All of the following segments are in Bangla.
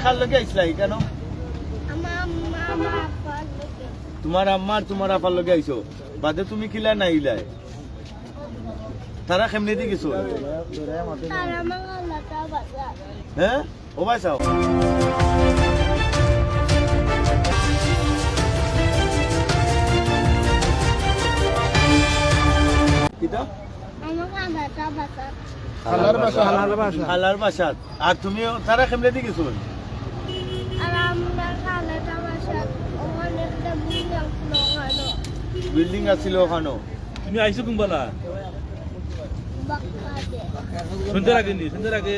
কার লগে আইছলাই কেন? তোমার আম্মার তোমার আপার লগে আইছো, বাদে তুমি কিলা না ইলাই? তারা কেমনে দি গেছো? হ্যাঁ ও ভাই চাও কিটা হালার বাসাত। আর তুমি তারা কেমনে দি গেছো? বিল্ডিং আছিল ওখানো। তুমি আইছো কোনবেলা? সন্ধ্যার আগে নি? সন্ধ্যার আগে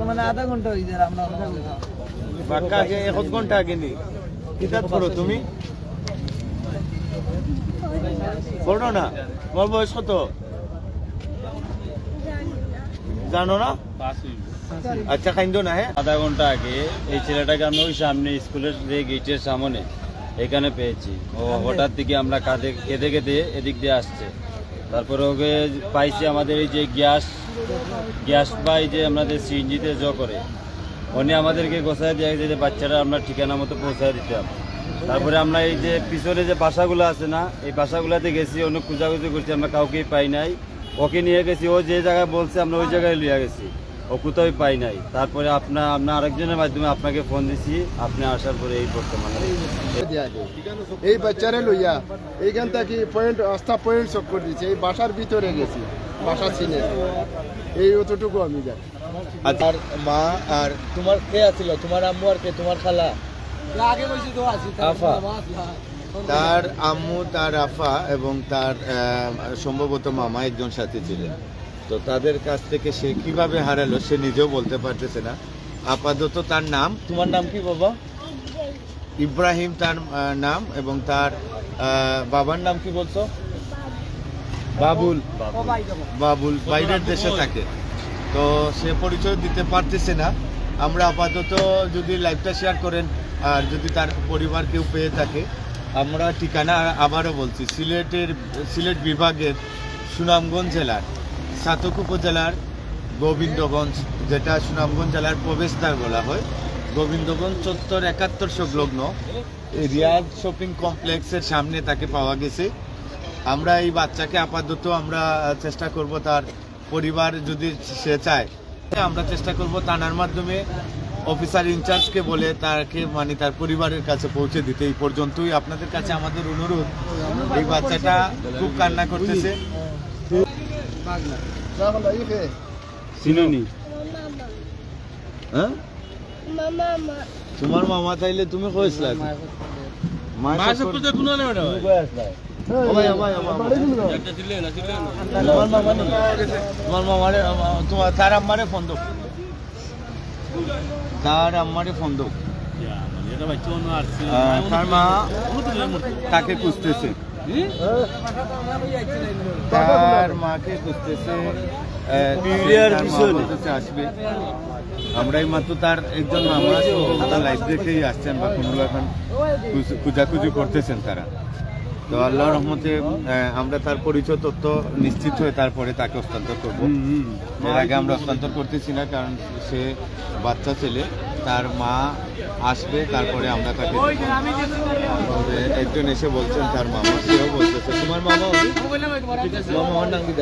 মানে আধা ঘন্টা হয়ে যায় আমরা বাক্কা আগে 1 ঘন্টা আগে নি। কিতাব পড়ো তুমি? পড়ো না? তোমার বয়স কত জানো না? আচ্ছা খাইন্দ না। হ্যাঁ আধা ঘন্টা আগে এই ছেলেটাকে আমি ওই সামনে স্কুলের যে গেটের সামনে এখানে পেয়েছি। ও হঠাৎ দিকে আমরা কেঁদে কেঁদে এদিক দিয়ে আসছে। তারপরে ওকে পাইছি আমাদের এই যে গ্যাস পাই যে আমাদের সিএনজিতে করে উনি আমাদেরকে গোছায় দিয়ে যে বাচ্চারা আমরা ঠিকানা মতো পৌঁছায় দিতাম। তারপরে আমরা এই যে পিছনে যে বাসাগুলো আছে না, এই বাসাগুলোতে গেছি, অনেক খোঁজাখুঁজি করছি, আমরা কাউকেই পাই নাই। ওকে নিয়ে গেছি, ও যে জায়গায় বলছে আমরা ওই জায়গায় লিয়ে গেছি, ও কোথাও পাই নাই। তারপরে আমরা আরেকজনের মাধ্যমে আপনাকে ফোন দিছি, আপনি আসার পরে এই বর্তমানে এই বাচ্চারে লইয়া এইখান থেকে আস্থা পয়েন্ট সব করে দিচ্ছে। এই বাসার ভিতরে গেছি, বাসা চিনে এই অতটুকু আমি জানি। আর মা আর তোমার কে আছিল? তোমার আম্মু আর কে? তোমার খালা? আফা। তার আম্মু, তার আফা এবং তার সম্ভবত মামা একজন সাথে ছিলেন। তো তাদের কাছ থেকে সে কিভাবে হারালো সে নিজেও বলতে পারতেছে না। আপাতত তার নাম, তোমার নাম কি বাবা? ইব্রাহিম তার নাম, এবং তার বাবার নাম কি বলছো? বাবুল। বাবুল বাইরের দেশে থাকে, তো সে পরিচয় দিতে পারতেছে না। আমরা আপাতত যদি লাইভটা শেয়ার করেন আর যদি তার পরিবার কেউ পেয়ে থাকে, আমরা ঠিকানা আবারও বলছি, সিলেট বিভাগের সুনামগঞ্জ জেলার সাতক উপজেলার গোবিন্দগঞ্জ, যেটা সুনামগঞ্জ জেলার প্রবেশদ্বার বলা হয়, গোবিন্দগঞ্জ চত্বর 71 সংলগ্ন রিয়াদ শপিং কমপ্লেক্সের সামনে তাকে পাওয়া গেছে। আমরা এই বাচ্চাকে আপাতত আমরা চেষ্টা করব, তার পরিবার যদি সে চায় আমরা চেষ্টা করব থানার মাধ্যমে অফিসার ইনচার্জকে বলে তাকে মানে তার পরিবারের কাছে পৌঁছে দিতে। এই পর্যন্তই আপনাদের কাছে আমাদের অনুরোধ। এই বাচ্চাটা খুব কান্না করতেছে। চিনুনি? হ্যাঁ তোমার মামা তাইলে তুমি কইছলা তার আম্মারে ফোন দাও, তার আম্মারে ফোন দাও। তার মা তাকে খুঁজতেছে, তার মাকে খুঁজতেছে, আসবে। আমরা এই মাত্র তার একজন মামা তার লাইফ দেখেই আসছেন বা কোনো এখন খুঁজাখুঁজি করতেছেন তারা। তো আল্লাহর রহমতে আমরা তার পরিচয় তথ্য নিশ্চিত হয়ে তারপরে তাকে হস্তান্তর করবো। এর আগে আমরা হস্তান্তর করতেছি না, কারণ সে বাচ্চা ছেলে। তার মা আসবে, তারপরে আমরা তাকে একজন এসে বলছেন তার মামা, সেও বলতেছে তোমার মামা। মামার নাম কি?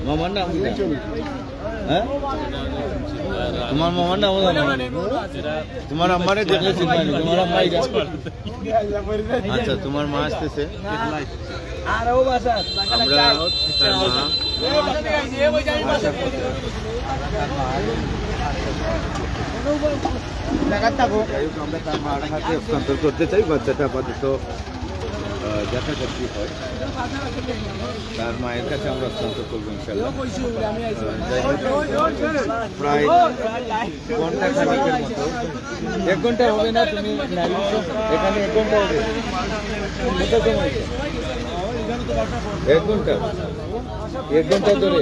মামার নাম কি? হ্যাঁ তোমার মামার নাম? তোমার আম্মারে দেখেছি, তোমার আম্মাই। আচ্ছা তোমার মা আসতেছে, আমরা তার মা আমরা তার মার হাতে হস্তান্তর করতে চাই। বাচ্চাটা আপাতত দেখা যাক কি হয়, তার মায়ের কাছে আমরা হস্তান্তর করবো ইনশাল্লাহ। প্রায় ঘন্টা খানিকের মতো, 1 ঘন্টা হবে না? তুমি এখানে 1 ঘন্টা হবে? 1 ঘন্টা, 1 ঘন্টা ধরে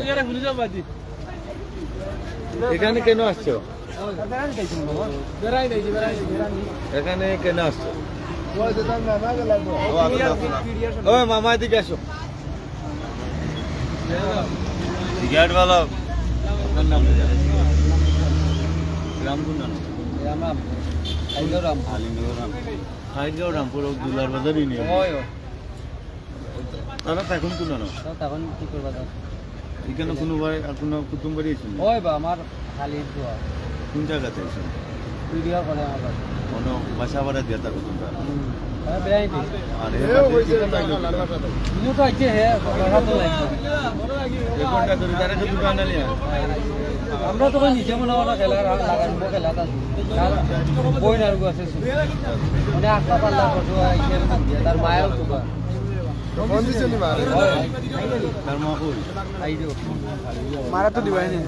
এখানে কেন আসছো? এখানে কেন আসছো? ও মামা এদিকে আসো। গেট ভালো। রামগুন্ডা আমরা আইগরাম খাইগাঁও রামপুর দুলার বাজারই নিয়ে ওই তারা এখন কোনো না তখন কি করবা দাও এখানে কোনো কুটুম বাড়ি আছে ওই বা আমার খালি দোয়া কোন জায়গাতে আছে ভিডিও করে আমার কোনো বাসা ভাড়া দিয়ে থাকো তোমরা আরে বেআই দি আর এও হইছে লাল বাসা তো ইনু তো আইছে হে কথা তো লাগবে ঘন্টা ধরে তারা তো দোকান নিয়ে আমরা তো কই নিচে মনে হয় খেলা লাগানো খেলা তা বই না রুগা আছে মানে আটটা পাল্লা ফটো আইছে তার মায়ের তো ফোন দিছে নি মারে তার মা কই আইলো মারা তো দিবাই না